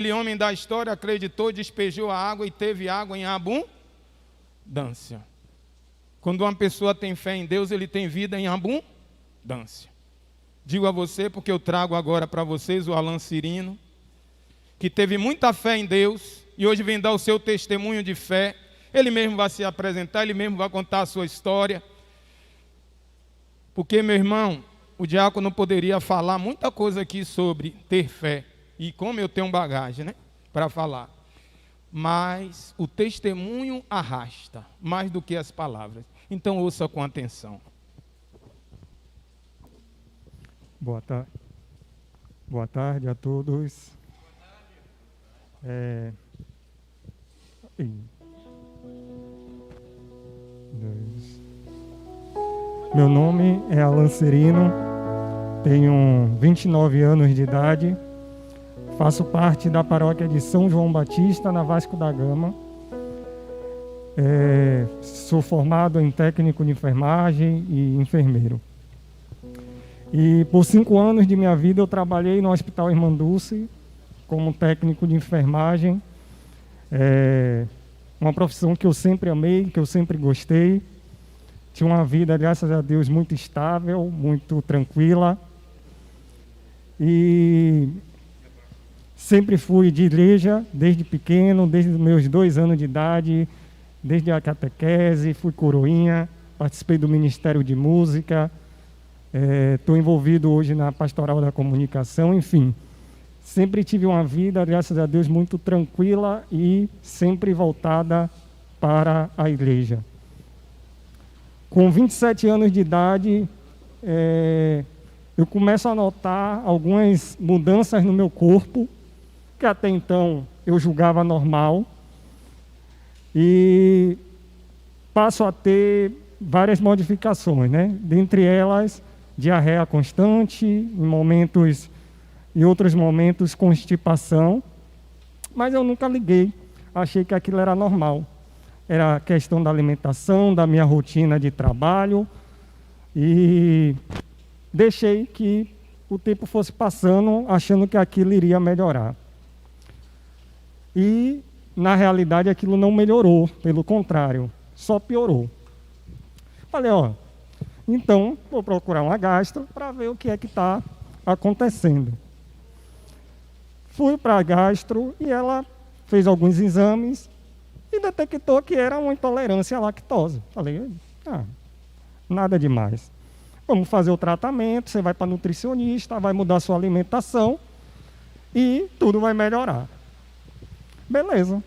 Aquele homem da história acreditou, despejou a água e teve água em abundância. Quando uma pessoa tem fé em Deus, ele tem vida em abundância. Digo a você, porque eu trago agora para vocês o Alan Cirino, que teve muita fé em Deus e hoje vem dar o seu testemunho de fé. Ele mesmo vai se apresentar, ele mesmo vai contar a sua história. Porque, meu irmão, o diácono poderia falar muita coisa aqui sobre ter fé. E como eu tenho bagagem, né, para falar. Mas o testemunho arrasta, mais do que as palavras. Então ouça com atenção. Boa tarde a todos. Meu nome é Alan Cirino, tenho 29 anos de idade, faço parte da paróquia de São João Batista, na Vasco da Gama. Sou formado em técnico de enfermagem e enfermeiro. E por 5 anos de minha vida eu trabalhei no Hospital Irmã Dulce como técnico de enfermagem. Uma profissão que eu sempre amei, que eu sempre gostei. Tinha uma vida, graças a Deus, muito estável, muito tranquila. E sempre fui de igreja, desde pequeno, desde os meus 2 anos de idade, desde a catequese, fui coroinha, participei do Ministério de Música, estou envolvido hoje na Pastoral da Comunicação, enfim. Sempre tive uma vida, graças a Deus, muito tranquila e sempre voltada para a igreja. Com 27 anos de idade, eu começo a notar algumas mudanças no meu corpo, que até então eu julgava normal, e passo a ter várias modificações, né? Dentre elas, diarreia constante, em outros momentos constipação, mas eu nunca liguei, achei que aquilo era normal. Era a questão da alimentação, da minha rotina de trabalho, e deixei que o tempo fosse passando, achando que aquilo iria melhorar. E, na realidade, aquilo não melhorou, pelo contrário, só piorou. Falei, então vou procurar uma gastro para ver o que é que está acontecendo. Fui para a gastro e ela fez alguns exames e detectou que era uma intolerância à lactose. Falei, nada demais. Vamos fazer o tratamento, você vai para a nutricionista, vai mudar a sua alimentação e tudo vai melhorar. Beleza.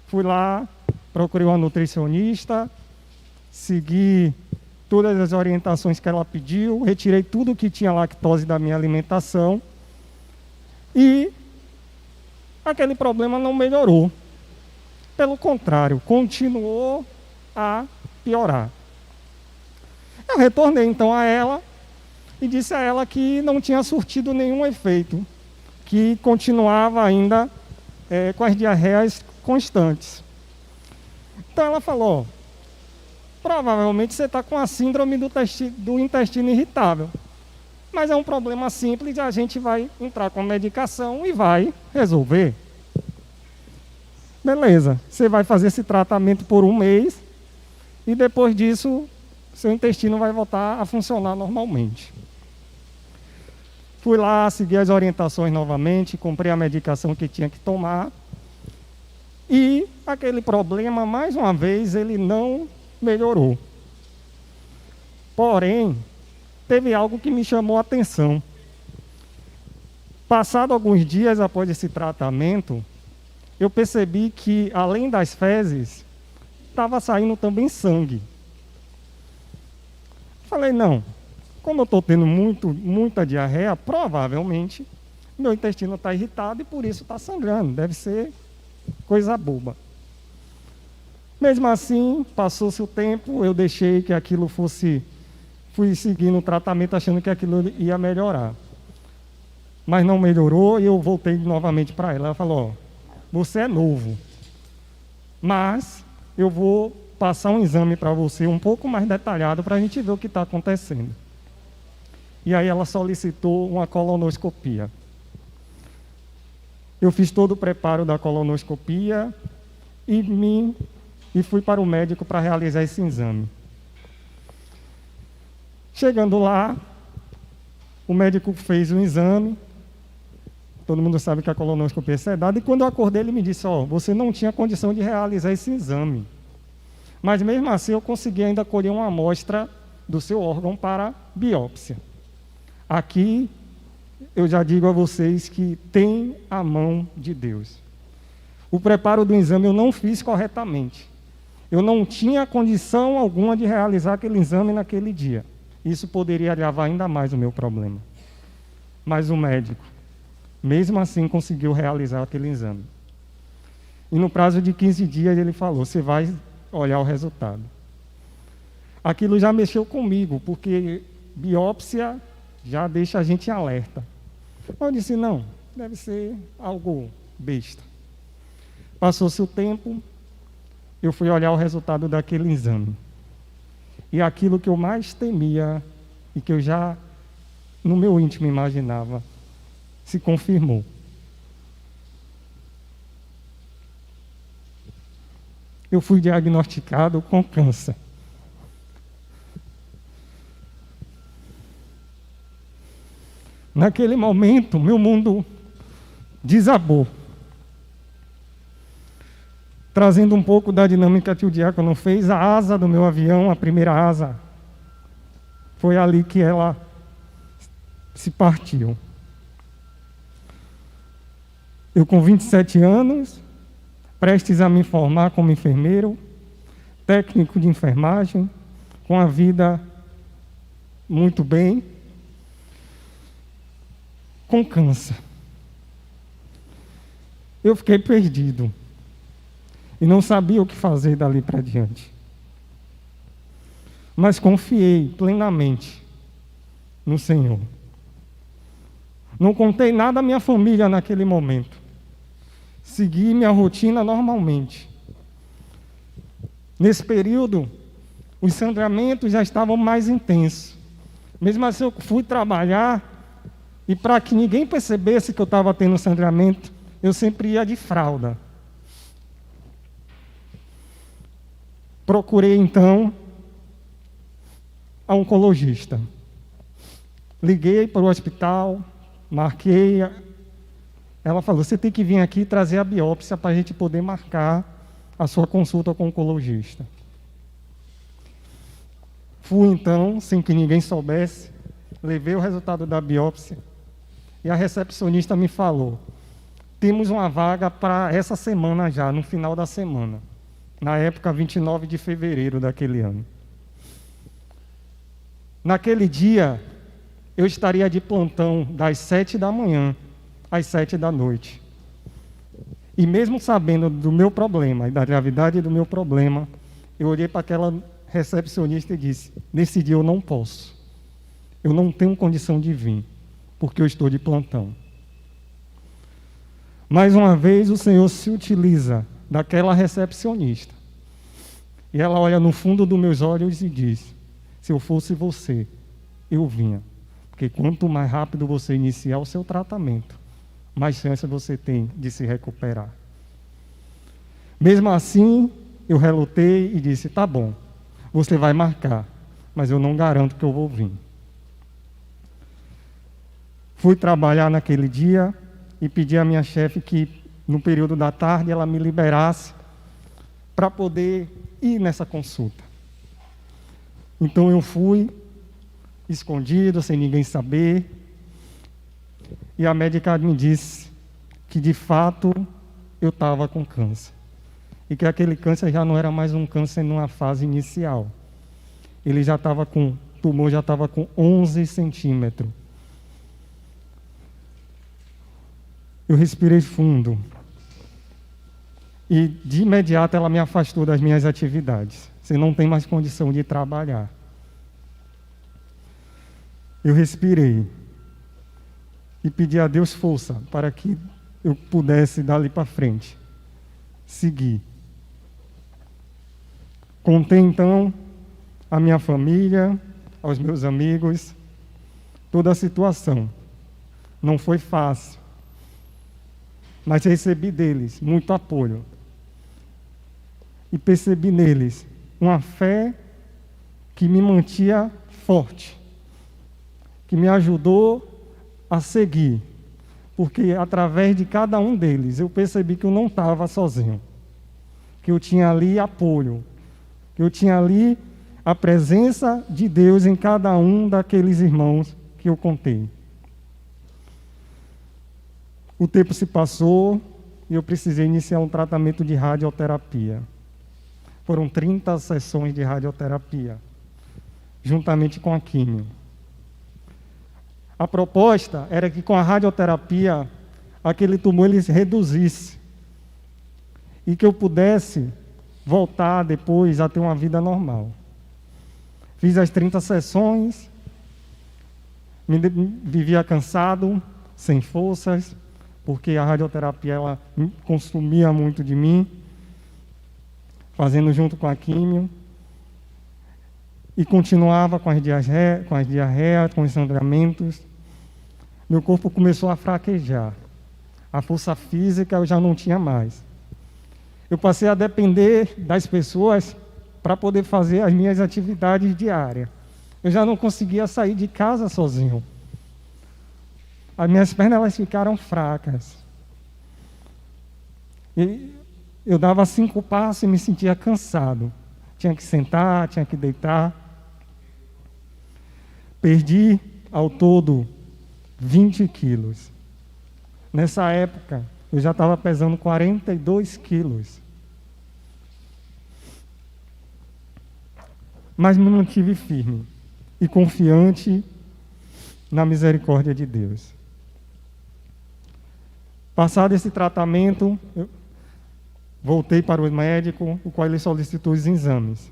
Fui lá, procurei uma nutricionista, segui todas as orientações que ela pediu, retirei tudo que tinha lactose da minha alimentação e aquele problema não melhorou. Pelo contrário, continuou a piorar. Eu retornei então a ela e disse a ela que não tinha surtido nenhum efeito, que continuava ainda com as diarreias constantes. Então ela falou, provavelmente você está com a síndrome do intestino irritável, mas é um problema simples, a gente vai entrar com a medicação e vai resolver. Beleza, você vai fazer esse tratamento por 1 mês e depois disso seu intestino vai voltar a funcionar normalmente. Fui lá, segui as orientações novamente, comprei a medicação que tinha que tomar e aquele problema, mais uma vez, ele não melhorou. Porém, teve algo que me chamou a atenção. Passado alguns dias após esse tratamento, eu percebi que, além das fezes, estava saindo também sangue. Falei, não, como eu estou tendo muita diarreia, provavelmente meu intestino está irritado e por isso está sangrando, deve ser coisa boba. Mesmo assim, passou-se o tempo, eu deixei que aquilo fui seguindo o tratamento achando que aquilo ia melhorar. Mas não melhorou e eu voltei novamente para ela. Ela falou, você é novo, mas eu vou passar um exame para você um pouco mais detalhado para a gente ver o que está acontecendo. E aí ela solicitou uma colonoscopia. Eu fiz todo o preparo da colonoscopia e fui para o médico para realizar esse exame. Chegando lá, o médico fez um exame. Todo mundo sabe que a colonoscopia é sedada. E quando eu acordei, ele me disse, você não tinha condição de realizar esse exame. Mas mesmo assim, eu consegui ainda colher uma amostra do seu órgão para biópsia. Aqui, eu já digo a vocês que tem a mão de Deus. O preparo do exame eu não fiz corretamente. Eu não tinha condição alguma de realizar aquele exame naquele dia. Isso poderia agravar ainda mais o meu problema. Mas o médico, mesmo assim, conseguiu realizar aquele exame. E no prazo de 15 dias ele falou, você vai olhar o resultado. Aquilo já mexeu comigo, porque biópsia já deixa a gente em alerta. Eu disse, não, deve ser algo besta. Passou-se o tempo, eu fui olhar o resultado daquele exame. E aquilo que eu mais temia, e que eu já, no meu íntimo, imaginava, se confirmou. Eu fui diagnosticado com câncer. Naquele momento, meu mundo desabou. Trazendo um pouco da dinâmica que o diácono fez, a asa do meu avião, a primeira asa, foi ali que ela se partiu. Eu com 27 anos, prestes a me formar como enfermeiro, técnico de enfermagem, com a vida muito bem, com câncer. Eu fiquei perdido e não sabia o que fazer dali para diante. Mas confiei plenamente no Senhor. Não contei nada à minha família naquele momento. Segui minha rotina normalmente. Nesse período, os sangramentos já estavam mais intensos. Mesmo assim, eu fui trabalhar e para que ninguém percebesse que eu estava tendo sangramento, eu sempre ia de fralda. Procurei, então, a oncologista. Liguei para o hospital, marquei. Ela falou, você tem que vir aqui trazer a biópsia para a gente poder marcar a sua consulta com o oncologista. Fui, então, sem que ninguém soubesse, levei o resultado da biópsia e a recepcionista me falou, temos uma vaga para essa semana já, no final da semana. Na época, 29 de fevereiro daquele ano. Naquele dia, eu estaria de plantão das 7 da manhã às 7 da noite. E mesmo sabendo do meu problema e da gravidade do meu problema, eu olhei para aquela recepcionista e disse, nesse dia eu não posso. Eu não tenho condição de vir, porque eu estou de plantão. Mais uma vez, o Senhor se utiliza daquela recepcionista. E ela olha no fundo dos meus olhos e diz, se eu fosse você, eu vinha. Porque quanto mais rápido você iniciar o seu tratamento, mais chance você tem de se recuperar. Mesmo assim, eu relutei e disse, tá bom, você vai marcar, mas eu não garanto que eu vou vir. Fui trabalhar naquele dia e pedi à minha chefe que, no período da tarde, ela me liberasse para poder ir nessa consulta. Então eu fui, escondido, sem ninguém saber, e a médica me disse que, de fato, eu estava com câncer. E que aquele câncer já não era mais um câncer numa fase inicial. Ele já estava com, o tumor já estava com 11 centímetros. Eu respirei fundo. E, de imediato, ela me afastou das minhas atividades. Você não tem mais condição de trabalhar. Eu respirei. E pedi a Deus força para que eu pudesse, dali para frente, seguir. Contei, então, à minha família, aos meus amigos, toda a situação. Não foi fácil. mas recebi deles muito apoio. E percebi neles uma fé que me mantinha forte, que me ajudou a seguir, porque através de cada um deles eu percebi que eu não estava sozinho, que eu tinha ali apoio, que eu tinha ali a presença de Deus em cada um daqueles irmãos que eu contei. O tempo se passou e eu precisei iniciar um tratamento de radioterapia. Foram 30 sessões de radioterapia, juntamente com a químio. A proposta era que com a radioterapia, aquele tumor ele se reduzisse e que eu pudesse voltar depois a ter uma vida normal. Fiz as 30 sessões, vivia cansado, sem forças, porque a radioterapia ela consumia muito de mim, fazendo junto com a químio, e continuava com as diarreias, com os sangramentos. Meu corpo começou a fraquejar. A força física eu já não tinha mais. Eu passei a depender das pessoas para poder fazer as minhas atividades diárias. Eu já não conseguia sair de casa sozinho. As minhas pernas elas ficaram fracas. E eu dava 5 passos e me sentia cansado. Tinha que sentar, tinha que deitar. Perdi ao todo 20 quilos. Nessa época, eu já estava pesando 42 quilos. Mas me mantive firme e confiante na misericórdia de Deus. Passado esse tratamento, eu voltei para o médico, o qual ele solicitou os exames.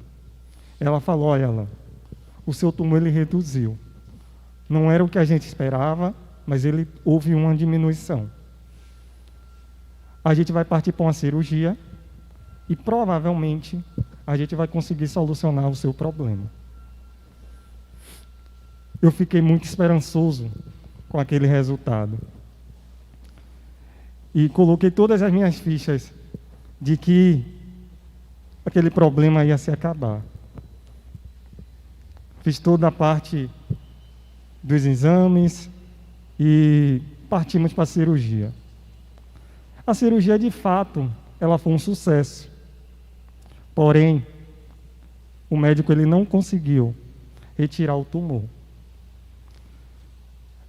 Ela falou: olha, Alan, o seu tumor ele reduziu. Não era o que a gente esperava, mas houve uma diminuição. A gente vai partir para uma cirurgia e provavelmente a gente vai conseguir solucionar o seu problema. Eu fiquei muito esperançoso com aquele resultado. E coloquei todas as minhas fichas de que aquele problema ia se acabar. Fiz toda a parte dos exames e partimos para a cirurgia. A cirurgia, de fato, ela foi um sucesso. Porém, o médico ele não conseguiu retirar o tumor.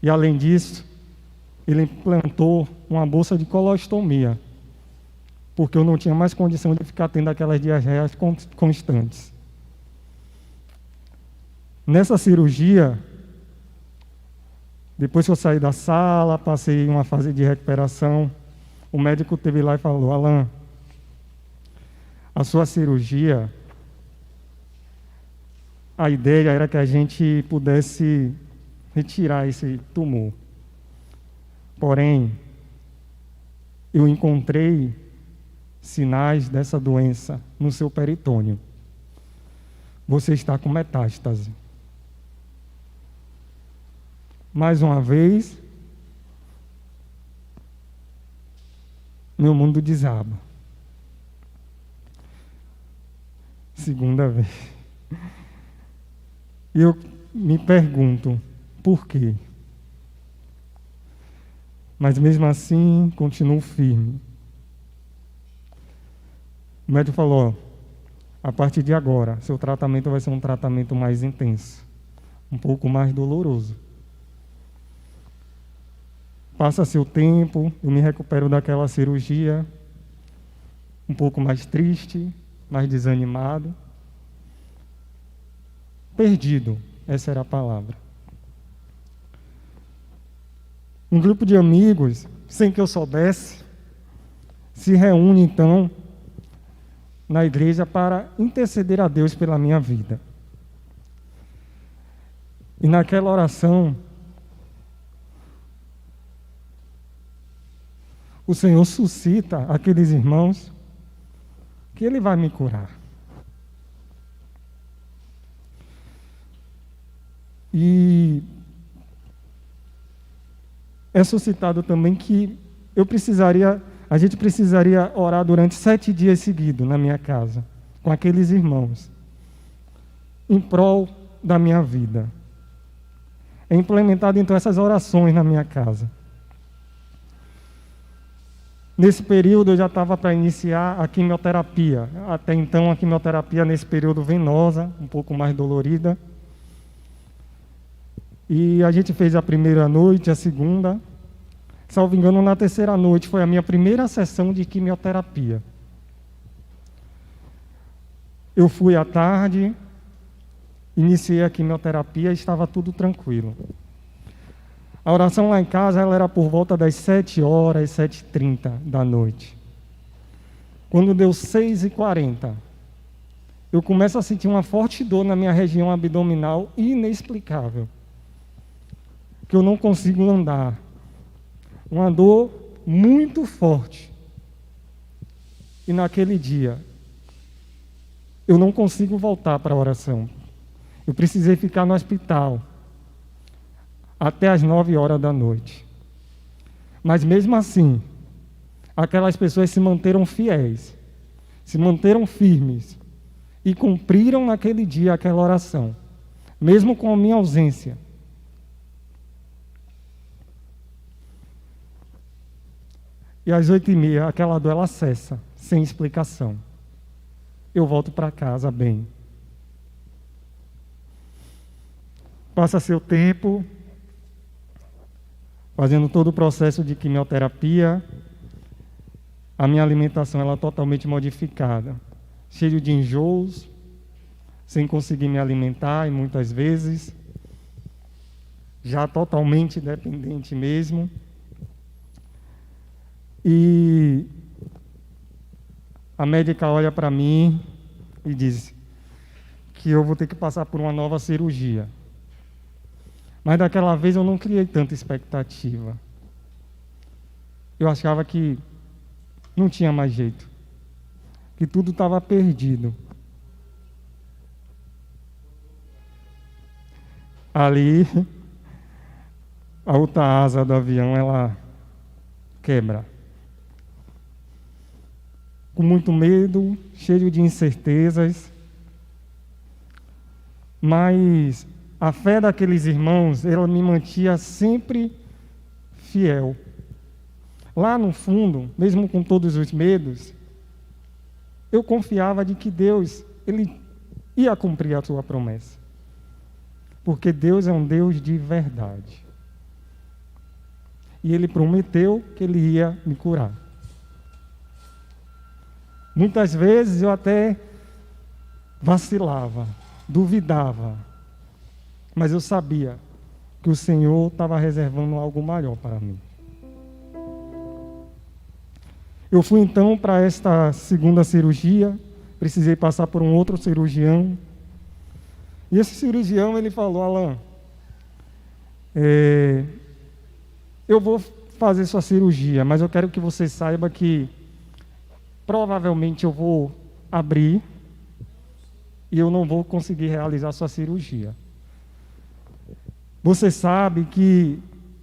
E, além disso, ele implantou uma bolsa de colostomia, porque eu não tinha mais condição de ficar tendo aquelas diarreias constantes. Nessa cirurgia, depois que eu saí da sala, passei uma fase de recuperação, o médico esteve lá e falou: Alan, a sua cirurgia, a ideia era que a gente pudesse retirar esse tumor. Porém, eu encontrei sinais dessa doença no seu peritônio. Você está com metástase. Mais uma vez, meu mundo desaba. Segunda vez. E eu me pergunto, por quê? Mas mesmo assim, continuo firme. O médico falou: a partir de agora, seu tratamento vai ser um tratamento mais intenso, um pouco mais doloroso. Passa-se o tempo, eu me recupero daquela cirurgia, um pouco mais triste, mais desanimado. Perdido, essa era a palavra. Um grupo de amigos, sem que eu soubesse, se reúne então na igreja para interceder a Deus pela minha vida. E naquela oração, o Senhor suscita aqueles irmãos que Ele vai me curar. E é suscitado também que eu precisaria a gente precisaria orar durante 7 dias seguidos na minha casa, com aqueles irmãos, em prol da minha vida. É implementado então essas orações na minha casa. Nesse período eu já estava para iniciar a quimioterapia. Até então a quimioterapia nesse período venosa, um pouco mais dolorida. E a gente fez a primeira noite, a segunda. Salvo engano, na terceira noite foi a minha primeira sessão de quimioterapia. Eu fui à tarde, iniciei a quimioterapia e estava tudo tranquilo. A oração lá em casa ela era por volta das 7 horas, 7h30 da noite. Quando deu 6h40, eu começo a sentir uma forte dor na minha região abdominal inexplicável. Que eu não consigo andar. Uma dor muito forte. E naquele dia, eu não consigo voltar para a oração. Eu precisei ficar no hospital até as 9 horas da noite. Mas mesmo assim, aquelas pessoas se manteram fiéis, se manteram firmes e cumpriram naquele dia aquela oração, mesmo com a minha ausência. E às 8h30, aquela dor ela cessa, sem explicação. Eu volto para casa bem. Passa seu tempo fazendo todo o processo de quimioterapia. A minha alimentação ela é totalmente modificada, cheio de enjoos, sem conseguir me alimentar e muitas vezes, já totalmente dependente mesmo. E a médica olha para mim e diz que eu vou ter que passar por uma nova cirurgia. Mas daquela vez eu não criei tanta expectativa. Eu achava que não tinha mais jeito, que tudo estava perdido. Ali, a outra asa do avião, ela quebra. Com muito medo, cheio de incertezas, mas a fé daqueles irmãos, ela me mantinha sempre fiel. Lá no fundo, mesmo com todos os medos, eu confiava de que Deus, Ele ia cumprir a sua promessa. Porque Deus é um Deus de verdade. E Ele prometeu que Ele ia me curar. Muitas vezes eu até vacilava, duvidava, mas eu sabia que o Senhor estava reservando algo maior para mim. Eu fui então para esta segunda cirurgia, precisei passar por um outro cirurgião. E esse cirurgião, ele falou: Alan, eu vou fazer sua cirurgia, mas eu quero que você saiba que provavelmente eu vou abrir e eu não vou conseguir realizar sua cirurgia. Você sabe que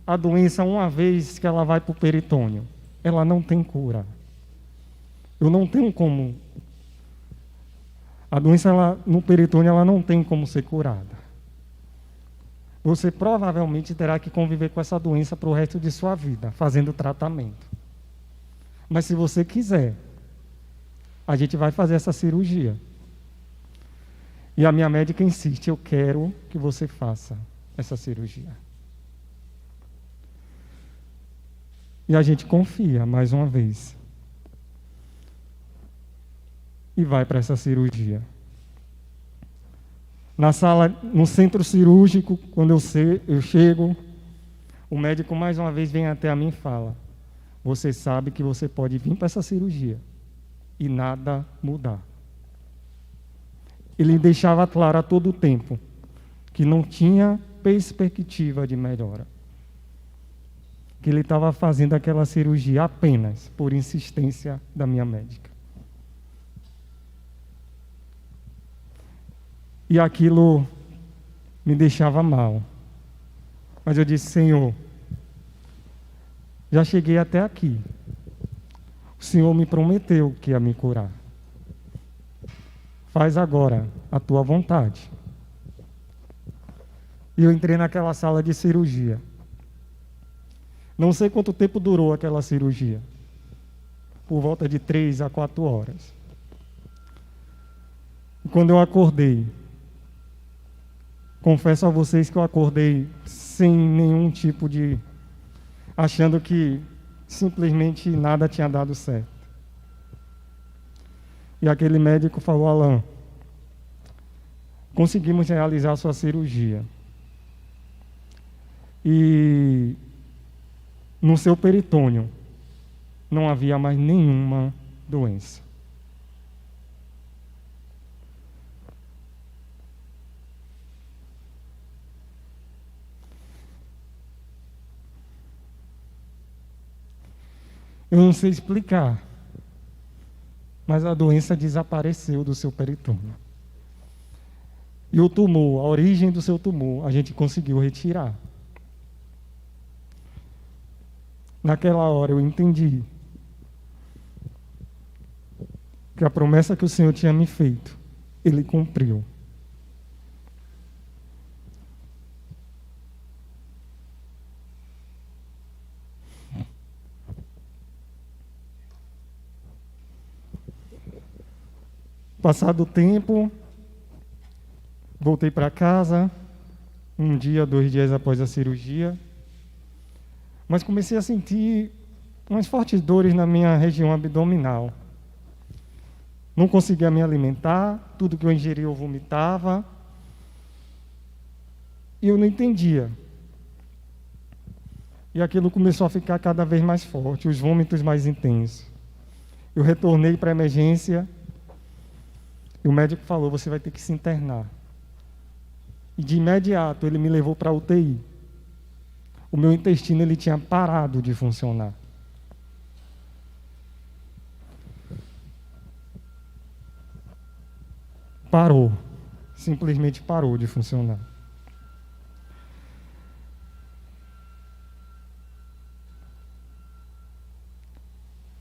a doença, uma vez que ela vai para o peritônio, ela não tem cura. Eu não tenho como. A doença no peritônio ela não tem como ser curada. Você provavelmente terá que conviver com essa doença para o resto de sua vida, fazendo tratamento. Mas se você quiser, a gente vai fazer essa cirurgia. E a minha médica insiste: eu quero que você faça essa cirurgia. E a gente confia mais uma vez. E vai para essa cirurgia. Na sala, no centro cirúrgico, quando eu chego, o médico mais uma vez vem até a mim e fala: você sabe que você pode vir para essa cirurgia e nada mudar. Ele deixava claro a todo tempo que não tinha perspectiva de melhora. Que ele estava fazendo aquela cirurgia apenas por insistência da minha médica. E aquilo me deixava mal. Mas eu disse: Senhor, já cheguei até aqui. O Senhor me prometeu que ia me curar. Faz agora a tua vontade. E eu entrei naquela sala de cirurgia. Não sei quanto tempo durou aquela cirurgia. Por volta de 3 a 4 horas. E quando eu acordei, confesso a vocês que eu acordei sem nenhum tipo de... achando que simplesmente nada tinha dado certo. E aquele médico falou: Alan, conseguimos realizar a sua cirurgia. E no seu peritônio não havia mais nenhuma doença. Eu não sei explicar, mas a doença desapareceu do seu peritônio. E o tumor, a origem do seu tumor, a gente conseguiu retirar. Naquela hora eu entendi que a promessa que o Senhor tinha me feito, Ele cumpriu. Passado o tempo, voltei para casa, 1 dia, 2 dias após a cirurgia, mas comecei a sentir umas fortes dores na minha região abdominal. Não conseguia me alimentar, tudo que eu ingeria eu vomitava, e eu não entendia. E aquilo começou a ficar cada vez mais forte, os vômitos mais intensos. Eu retornei para a emergência, e o médico falou: você vai ter que se internar. E de imediato ele me levou para a UTI. O meu intestino ele tinha parado de funcionar. Parou. Simplesmente parou de funcionar.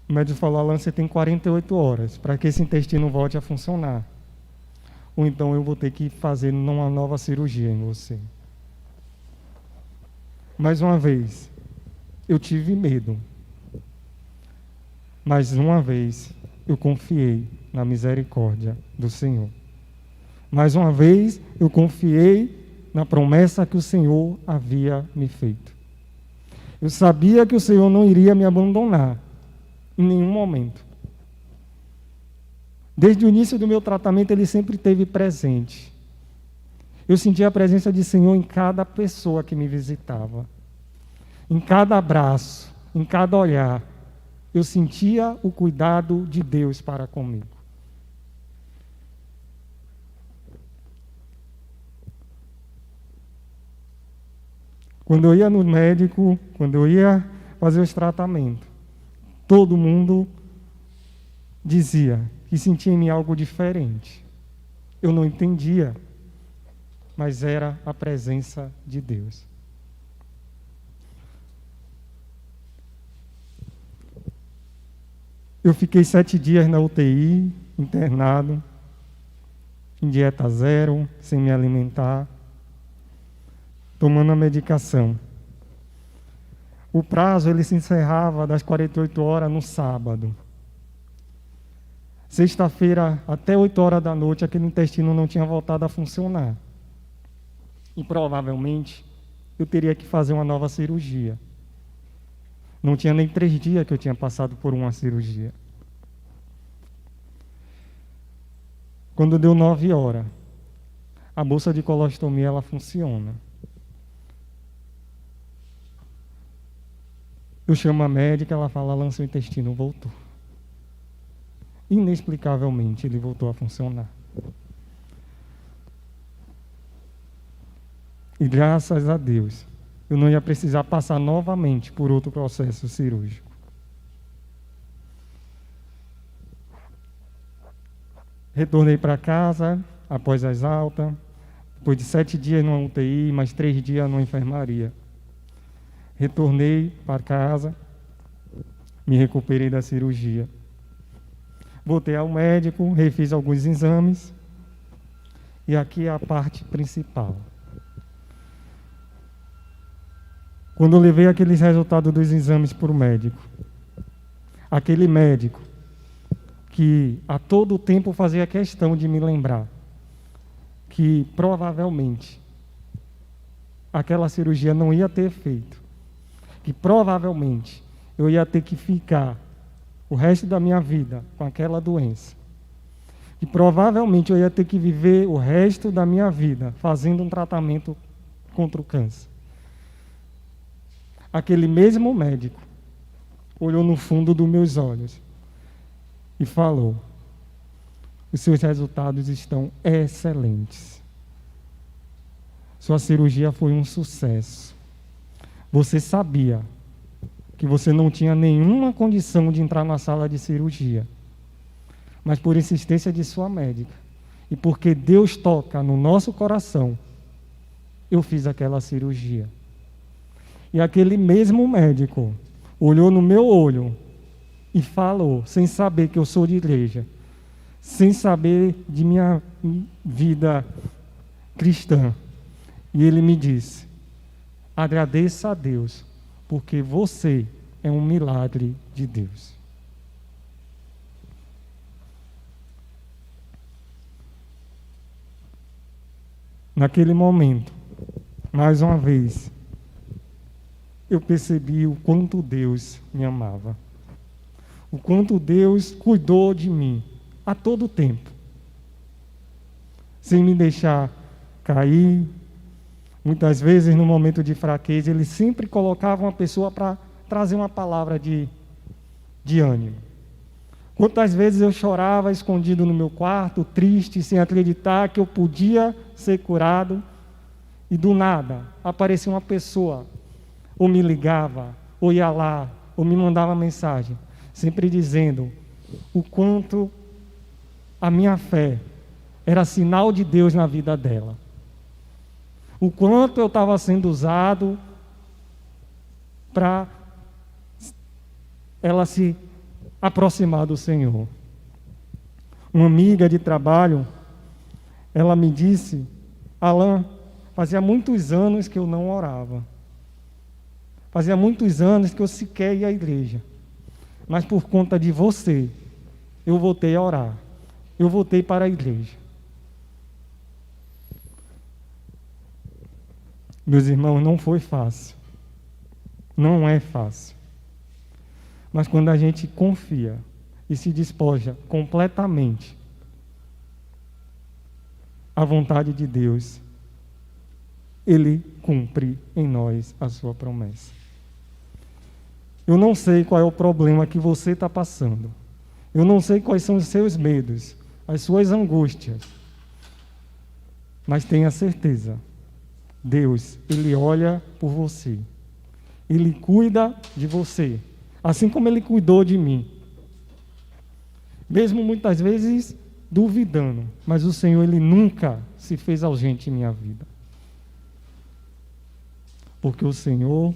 O médico falou: Alan, você tem 48 horas para que esse intestino volte a funcionar. Ou então eu vou ter que fazer uma nova cirurgia em você. Mais uma vez, eu tive medo. Mais uma vez, eu confiei na misericórdia do Senhor. Mais uma vez, eu confiei na promessa que o Senhor havia me feito. Eu sabia que o Senhor não iria me abandonar em nenhum momento. Desde o início do meu tratamento, Ele sempre esteve presente. Eu sentia a presença do Senhor em cada pessoa que me visitava. Em cada abraço, em cada olhar. Eu sentia o cuidado de Deus para comigo. Quando eu ia no médico, quando eu ia fazer os tratamentos, todo mundo dizia que sentia em mim algo diferente. Eu não entendia, mas era a presença de Deus. Eu fiquei 7 dias na UTI, internado, em dieta zero, sem me alimentar, tomando a medicação. O prazo ele se encerrava das 48 horas no sábado. Sexta-feira, até 8 horas da noite, aquele intestino não tinha voltado a funcionar. E provavelmente eu teria que fazer uma nova cirurgia. Não tinha nem 3 dias que eu tinha passado por uma cirurgia. Quando deu 9 horas, a bolsa de colostomia ela funciona. Eu chamo a médica, ela fala: Alan, seu intestino voltou. Inexplicavelmente, ele voltou a funcionar. E graças a Deus, eu não ia precisar passar novamente por outro processo cirúrgico. Retornei para casa, após as altas, depois de 7 dias numa UTI, mais 3 dias numa enfermaria. Retornei para casa, Me recuperei da cirurgia. Voltei ao médico, refiz alguns exames. E aqui é a parte principal. Quando eu levei aqueles resultados dos exames para o médico, aquele médico que a todo tempo fazia questão de me lembrar que provavelmente aquela cirurgia não ia ter efeito, que provavelmente eu ia ter que ficar o resto da minha vida com aquela doença, que provavelmente eu ia ter que viver o resto da minha vida fazendo um tratamento contra o câncer. Aquele mesmo médico olhou no fundo dos meus olhos e falou: os seus resultados estão excelentes. Sua cirurgia foi um sucesso. Você sabia que você não tinha nenhuma condição de entrar na sala de cirurgia, mas por insistência de sua médica e porque Deus toca no nosso coração, eu fiz aquela cirurgia. E aquele mesmo médico olhou no meu olho e falou, sem saber que eu sou de igreja, sem saber de minha vida cristã, e ele me disse: agradeça a Deus, porque você é um milagre de Deus. Naquele momento, mais uma vez, eu percebi o quanto Deus me amava, o quanto Deus cuidou de mim a todo tempo, sem me deixar cair. Muitas vezes, no momento de fraqueza, Ele sempre colocava uma pessoa para trazer uma palavra de ânimo. Quantas vezes eu chorava escondido no meu quarto, triste, sem acreditar que eu podia ser curado, e do nada aparecia uma pessoa, ou me ligava, ou ia lá, ou me mandava mensagem, sempre dizendo o quanto a minha fé era sinal de Deus na vida dela, o quanto eu estava sendo usado para ela se aproximar do Senhor. Uma amiga de trabalho, ela me disse: Alan, fazia muitos anos que eu não orava. Fazia muitos anos que eu sequer ia à igreja. Mas por conta de você, eu voltei a orar. Eu voltei para a igreja. Meus irmãos, não foi fácil. Não é fácil. Mas quando a gente confia e se despoja completamente à vontade de Deus, Ele cumpre em nós a sua promessa. Eu não sei qual é o problema que você está passando. Eu não sei quais são os seus medos, as suas angústias. Mas tenha certeza, Deus, Ele olha por você. Ele cuida de você, assim como Ele cuidou de mim. Mesmo muitas vezes duvidando, mas o Senhor, Ele nunca se fez ausente em minha vida. Porque o Senhor,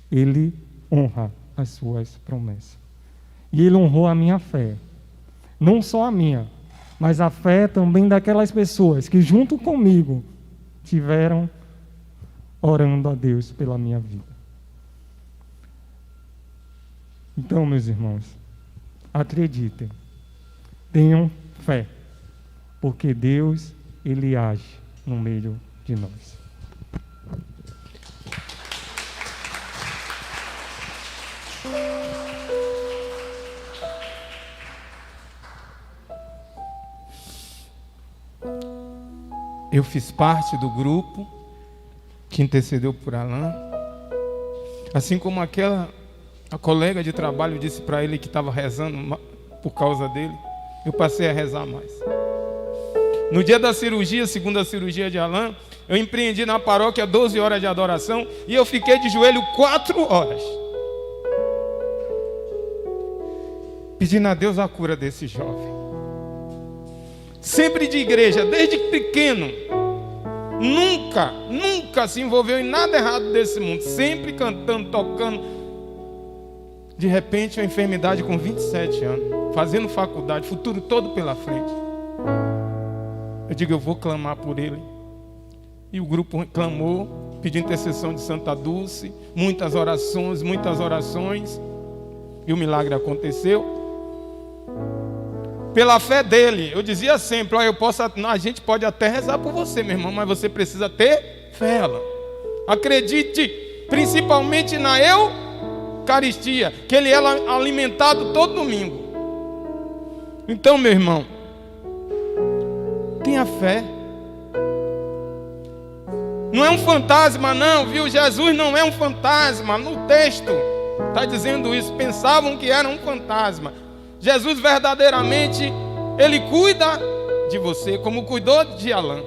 Ele honra as suas promessas. E Ele honrou a minha fé. Não só a minha, mas a fé também daquelas pessoas que junto comigo tiveram orando a Deus pela minha vida. Então, meus irmãos, acreditem, tenham fé, porque Deus, Ele age no meio de nós. Eu fiz parte do grupo que intercedeu por Alan. Assim como a colega de trabalho disse para ele que estava rezando por causa dele, eu passei a rezar mais. No dia da cirurgia, segunda cirurgia de Alan, eu empreendi na paróquia 12 horas de adoração e eu fiquei de joelho 4 horas. Pedindo a Deus a cura desse jovem. Sempre de igreja, desde pequeno. Nunca se envolveu em nada errado desse mundo. Sempre cantando, tocando. De repente, uma enfermidade com 27 anos, fazendo faculdade, futuro todo pela frente. Eu digo, eu vou clamar por ele. E o grupo clamou, pediu intercessão de Santa Dulce, muitas orações, e o milagre aconteceu. Pela fé dele, eu dizia sempre, olha, a gente pode até rezar por você, meu irmão, mas você precisa ter fé, Alan. Acredite, principalmente na Eucaristia, que ele é alimentado todo domingo. Então, meu irmão, tenha fé. Não é um fantasma não, viu? Jesus não é um fantasma. No texto está dizendo isso. Pensavam que era um fantasma. Jesus verdadeiramente, ele cuida de você, como cuidou de Alan.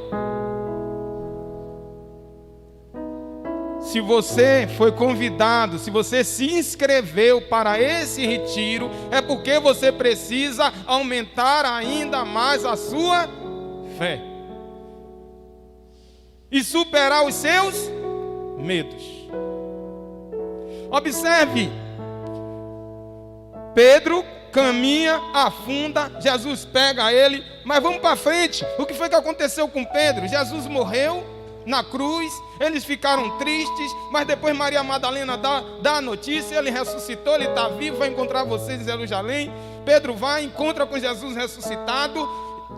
Se você foi convidado, se você se inscreveu para esse retiro, é porque você precisa aumentar ainda mais a sua fé e superar os seus medos. Observe, Pedro caminha, afunda, Jesus pega ele, mas vamos para frente. O que foi que aconteceu com Pedro? Jesus morreu na cruz, eles ficaram tristes, mas depois Maria Madalena dá a notícia, ele ressuscitou, ele está vivo, vai encontrar vocês em Jerusalém. Pedro vai, encontra com Jesus ressuscitado.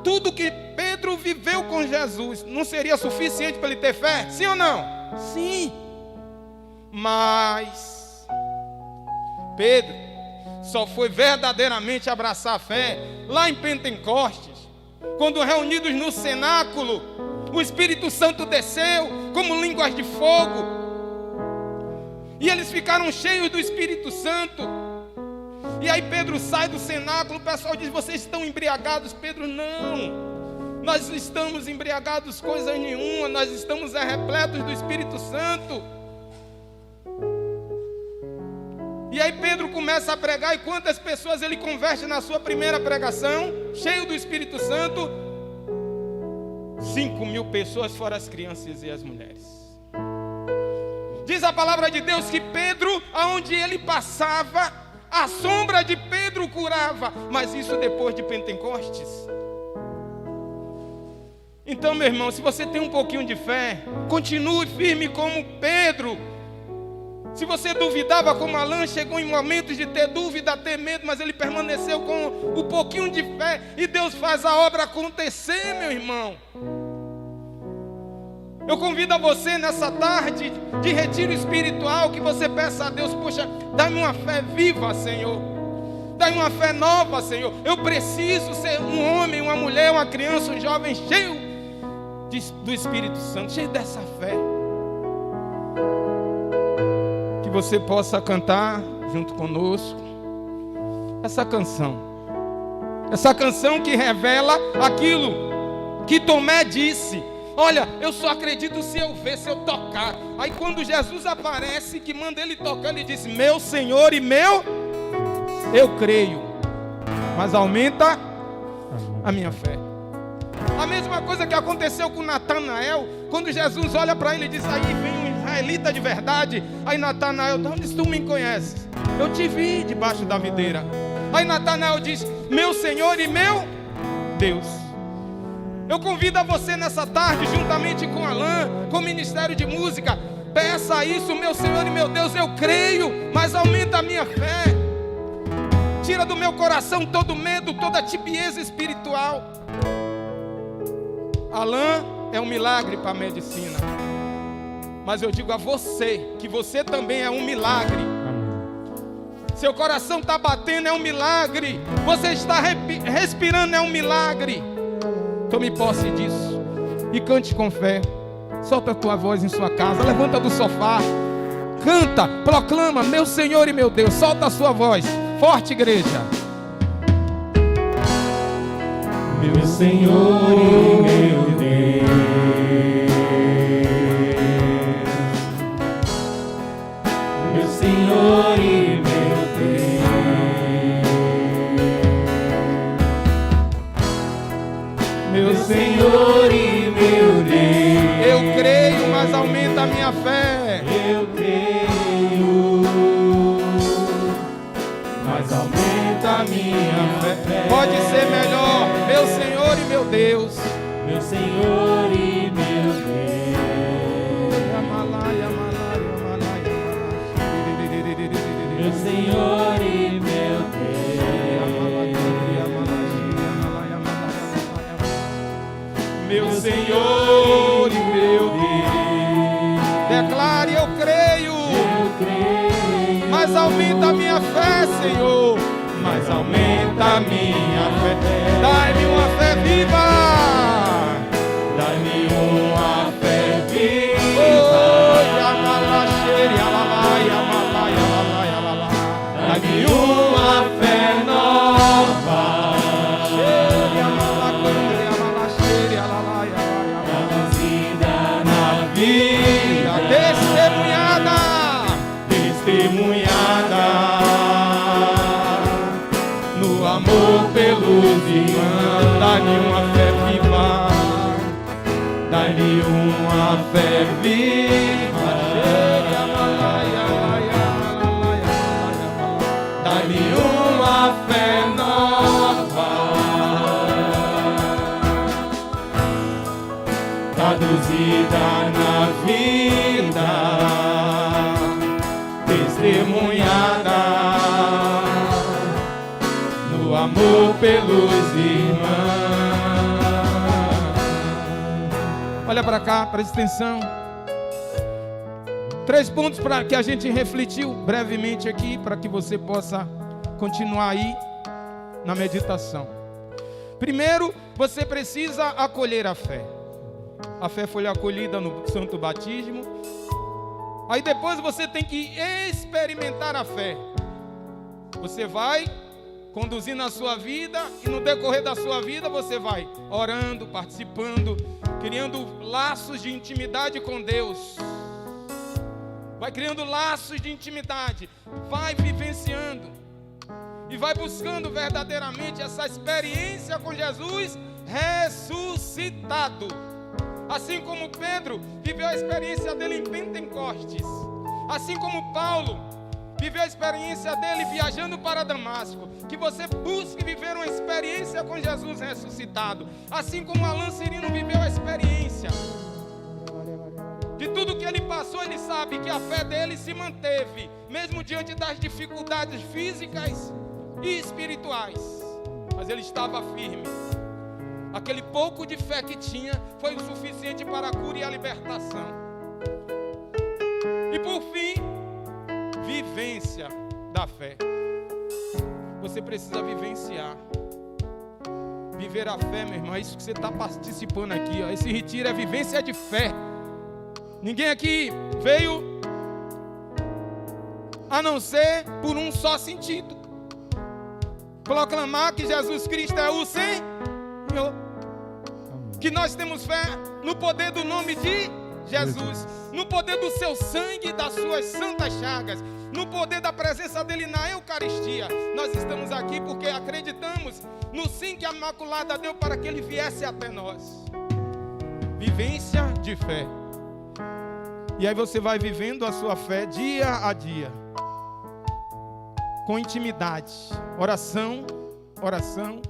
Tudo que Pedro viveu com Jesus não seria suficiente para ele ter fé? Sim ou não? Sim. Mas Pedro só foi verdadeiramente abraçar a fé lá em Pentecostes, quando reunidos no cenáculo, o Espírito Santo desceu como línguas de fogo, e eles ficaram cheios do Espírito Santo. E aí Pedro sai do cenáculo, o pessoal diz, vocês estão embriagados? Pedro, não, nós não estamos embriagados coisa nenhuma, nós estamos repletos do Espírito Santo. E aí Pedro começa a pregar, e quantas pessoas ele converte na sua primeira pregação, cheio do Espírito Santo? 5.000 pessoas, fora as crianças e as mulheres. Diz a palavra de Deus que Pedro, aonde ele passava, a sombra de Pedro curava. Mas isso depois de Pentecostes. Então, meu irmão, se você tem um pouquinho de fé, continue firme como Pedro. Se você duvidava como Alan, chegou em momentos de ter dúvida, ter medo, mas ele permaneceu com um pouquinho de fé, e Deus faz a obra acontecer, meu irmão. Eu convido a você nessa tarde de retiro espiritual, que você peça a Deus, poxa, dá-me uma fé viva, Senhor. Dá-me uma fé nova, Senhor. Eu preciso ser um homem, uma mulher, uma criança, um jovem cheio do Espírito Santo, cheio dessa fé. Que você possa cantar junto conosco essa canção que revela aquilo que Tomé disse: olha, eu só acredito se eu ver, se eu tocar. Aí quando Jesus aparece, que manda ele tocar, ele disse: meu Senhor e meu, eu creio, mas aumenta a minha fé. A mesma coisa que aconteceu com Natanael, quando Jesus olha para ele e diz: aí vem um israelita de verdade. Aí Natanael: de onde tu me conheces? Eu te vi debaixo da videira. Aí Natanael diz: meu Senhor e meu Deus. Eu convido a você nessa tarde, juntamente com Alan, com o Ministério de Música, peça isso: meu Senhor e meu Deus, eu creio, mas aumenta a minha fé. Tira do meu coração todo medo, toda tibieza espiritual. Alan é um milagre para a medicina, mas eu digo a você, que você também é um milagre. Seu coração está batendo, é um milagre. Você está respirando, é um milagre. Tome posse disso e cante com fé. Solta a tua voz em sua casa, levanta do sofá, canta, proclama: meu Senhor e meu Deus. Solta a sua voz, forte, igreja. Meu Senhor e meu Deus, meu Senhor e meu Deus, meu Senhor e meu Deus. Eu creio, mas aumenta a minha fé. Eu creio, Pode ser melhor, meu Senhor e meu Deus. Meu Senhor e meu Deus. Meu Senhor e meu Deus. Meu Senhor e meu Deus. Declare, eu creio. Mas aumenta a minha fé, Senhor. Mas aumenta a minha fé. Dai-me uma fé viva. Dai-me uma fé viva. Dai-me uma fé nova. Traduzida na vida. Testemunhada no amor pelos irmãos. Dai-me uma fé viva. Dai-me uma fé viva. Dai-me uma fé nova. Traduzida na vida. Testemunhada no amor pelos irmãos. Olha para cá, presta atenção. 3 pontos para que a gente refletiu brevemente aqui, para que você possa continuar aí na meditação. Primeiro, você precisa acolher a fé. A fé foi acolhida no santo batismo. Aí depois você tem que experimentar a fé. Você vai conduzindo a sua vida e no decorrer da sua vida você vai orando, participando, criando laços de intimidade com Deus. Vai criando laços de intimidade, vai vivenciando e vai buscando verdadeiramente essa experiência com Jesus ressuscitado. Assim como Pedro viveu a experiência dele em Pentecostes, assim como Paulo viveu a experiência dele viajando para Damasco, que você busque viver uma experiência com Jesus ressuscitado, assim como Alan Cirino viveu a experiência. De tudo que ele passou, ele sabe que a fé dele se manteve, mesmo diante das dificuldades físicas e espirituais. Mas ele estava firme. Aquele pouco de fé que tinha foi o suficiente para a cura e a libertação. E por fim, vivência da fé. Você precisa vivenciar. Viver a fé, meu irmão, é isso que você está participando aqui, ó. Esse retiro é vivência de fé. Ninguém aqui veio a não ser por um só sentido: proclamar que Jesus Cristo é o Senhor. Que nós temos fé no poder do nome de Jesus, no poder do seu sangue e das suas santas chagas, no poder da presença dele na Eucaristia. Nós estamos aqui porque acreditamos no sim que a Imaculada deu para que ele viesse até nós. Vivência de fé. E aí você vai vivendo a sua fé dia a dia, com intimidade, oração, oração,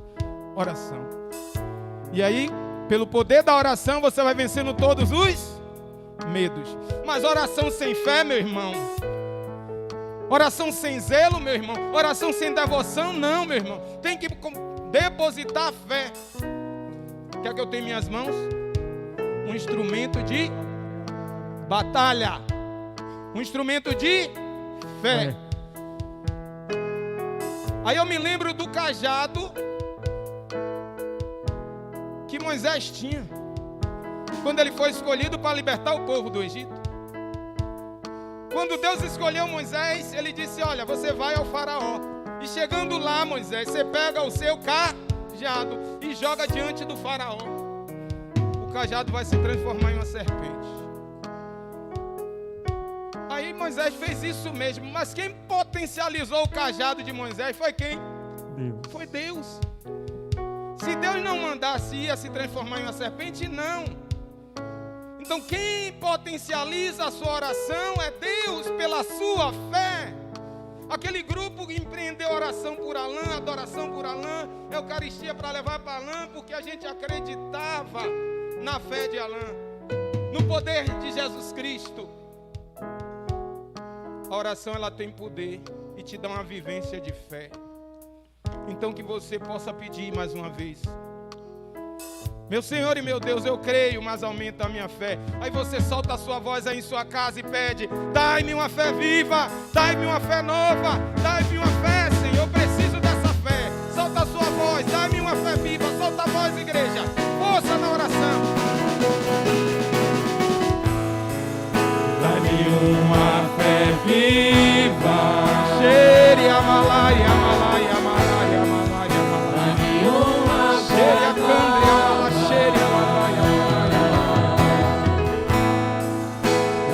oração. E aí, pelo poder da oração, você vai vencendo todos os medos. Mas oração sem fé, meu irmão, oração sem zelo, meu irmão, oração sem devoção, não, meu irmão. Tem que depositar a fé. Quer que eu tenha em minhas mãos? Um instrumento de batalha, um instrumento de fé. Aí eu me lembro do cajado que Moisés tinha quando ele foi escolhido para libertar o povo do Egito. Quando Deus escolheu Moisés, ele disse: olha, você vai ao faraó, e chegando lá, Moisés, você pega o seu cajado e joga diante do faraó. O cajado vai se transformar em uma serpente. Aí Moisés fez isso mesmo, mas quem potencializou o cajado de Moisés foi quem? Deus. Foi Deus. Se Deus não mandasse, ia se transformar em uma serpente? Não. Então quem potencializa a sua oração é Deus pela sua fé. Aquele grupo empreendeu oração por Alain, adoração por Alain, Eucaristia para levar para Alain, porque a gente acreditava na fé de Alain, no poder de Jesus Cristo. A oração, ela tem poder e te dá uma vivência de fé. Então que você possa pedir mais uma vez: meu Senhor e meu Deus, eu creio, mas aumenta a minha fé. Aí você solta a sua voz aí em sua casa e pede: dai-me uma fé viva, dai-me uma fé nova, dai-me uma fé, Senhor, eu preciso dessa fé. Solta a sua voz, dai-me uma fé viva, solta a voz, igreja, força na oração. Dai-me uma fé viva. Xere, amalai, amalai, amalai, amalai, amalai. Dai-me uma Xere, a fé candre, amalai, xere, amalai, amalai.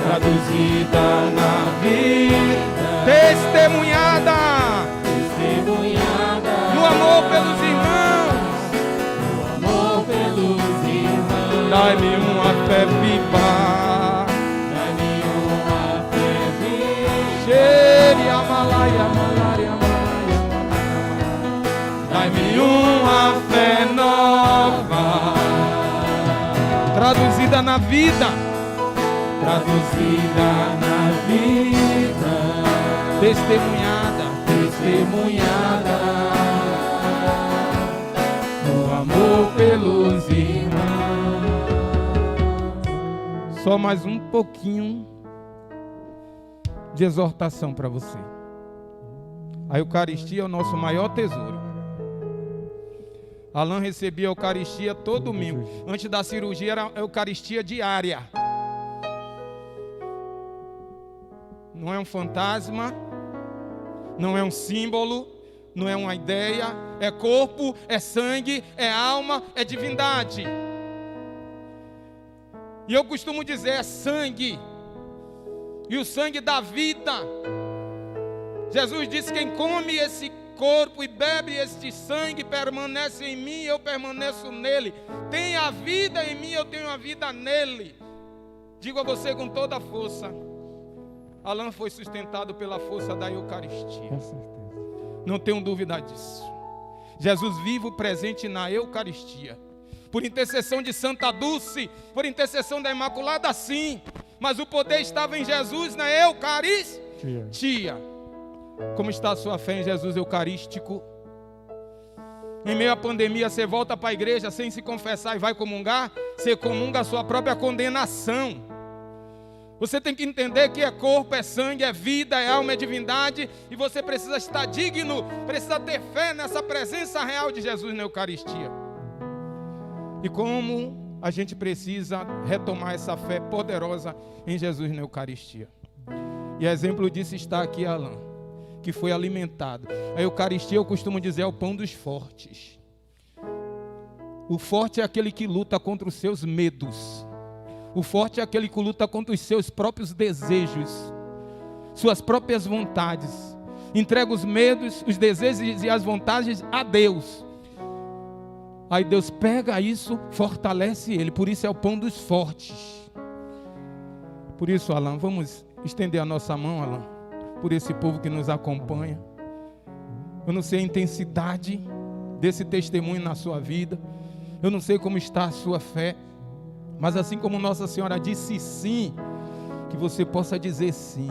traduzida na vida, Testemunhada testemunhada no amor pelos irmãos. no amor pelos irmãos. Dai-me uma fé viva. Dai-me uma fé viva. Xere, amalai, amalai, amalai, amalai. Dai-me uma fé nova, Traduzida na vida. traduzida na vida, Testemunhada. testemunhada no amor pelos irmãos. Só mais um pouquinho de exortação para você. A Eucaristia é o nosso maior tesouro. Alain recebia a Eucaristia todo domingo. Antes da cirurgia era a Eucaristia diária. Não é um fantasma, não é um símbolo, não é uma ideia, é corpo, é sangue, é alma, é divindade. E eu costumo dizer, é sangue. E o sangue dá vida. Jesus disse: quem come esse corpo e bebe este sangue permanece em mim, eu permaneço nele. Tem a vida em mim, eu tenho a vida nele. Digo a você com toda a força: Alain foi sustentado pela força da Eucaristia. Com certeza. Não tenho dúvida disso. Jesus vivo, presente na Eucaristia. Por intercessão de Santa Dulce, por intercessão da Imaculada, sim. Mas o poder estava em Jesus na Eucaristia. Como está a sua fé em Jesus Eucarístico? Em meio à pandemia, você volta para a igreja sem se confessar e vai comungar? Você comunga a sua própria condenação. Você tem que entender que é corpo, é sangue, é vida, é alma, é divindade. E você precisa estar digno, precisa ter fé nessa presença real de Jesus na Eucaristia. E como a gente precisa retomar essa fé poderosa em Jesus na Eucaristia. E exemplo disso está aqui Alain, que foi alimentado. A Eucaristia, eu costumo dizer, é o pão dos fortes. O forte é aquele que luta contra os seus medos. O forte é aquele que luta contra os seus próprios desejos, suas próprias vontades. Entrega os medos, os desejos e as vontades a Deus. Aí Deus pega isso, fortalece ele. Por isso é o pão dos fortes. Por isso, Alain, vamos estender a nossa mão, Alain, por esse povo que nos acompanha. Eu não sei a intensidade desse testemunho na sua vida. Eu não sei como está a sua fé. Mas assim como Nossa Senhora disse sim, que você possa dizer sim.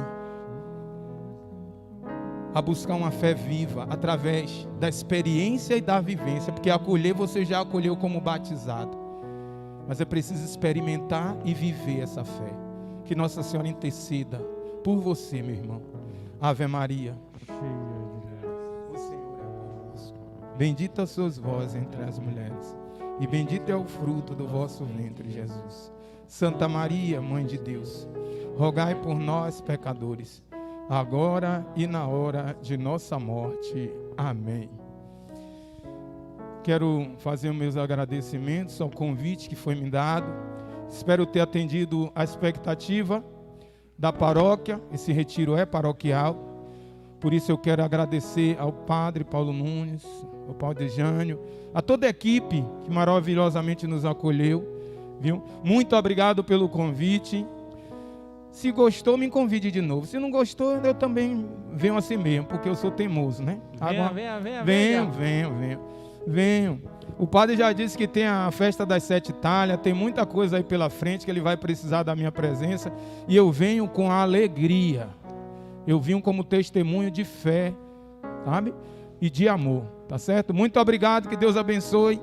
A buscar uma fé viva através da experiência e da vivência. Porque acolher você já acolheu como batizado. Mas é preciso experimentar e viver essa fé. Que Nossa Senhora interceda por você, meu irmão. Ave Maria. O Senhor é convosco. Bendita sois vós entre as mulheres. E bendito é o fruto do vosso ventre, Jesus. Santa Maria, Mãe de Deus, rogai por nós, pecadores, agora e na hora de nossa morte. Amém. Quero fazer meus agradecimentos ao convite que foi me dado. Espero ter atendido a expectativa da paróquia. Esse retiro é paroquial. Por isso eu quero agradecer ao Padre Paulo Nunes, ao Padre Jânio, a toda a equipe que maravilhosamente nos acolheu, viu? Muito obrigado pelo convite. Se gostou, me convide de novo. Se não gostou, eu também venho assim mesmo, porque eu sou teimoso, né? Venham. O padre já disse que tem a festa das 7 talhas, tem muita coisa aí pela frente que ele vai precisar da minha presença. E eu venho com alegria. Eu vim como testemunho de fé, sabe? E de amor, tá certo? Muito obrigado, que Deus abençoe.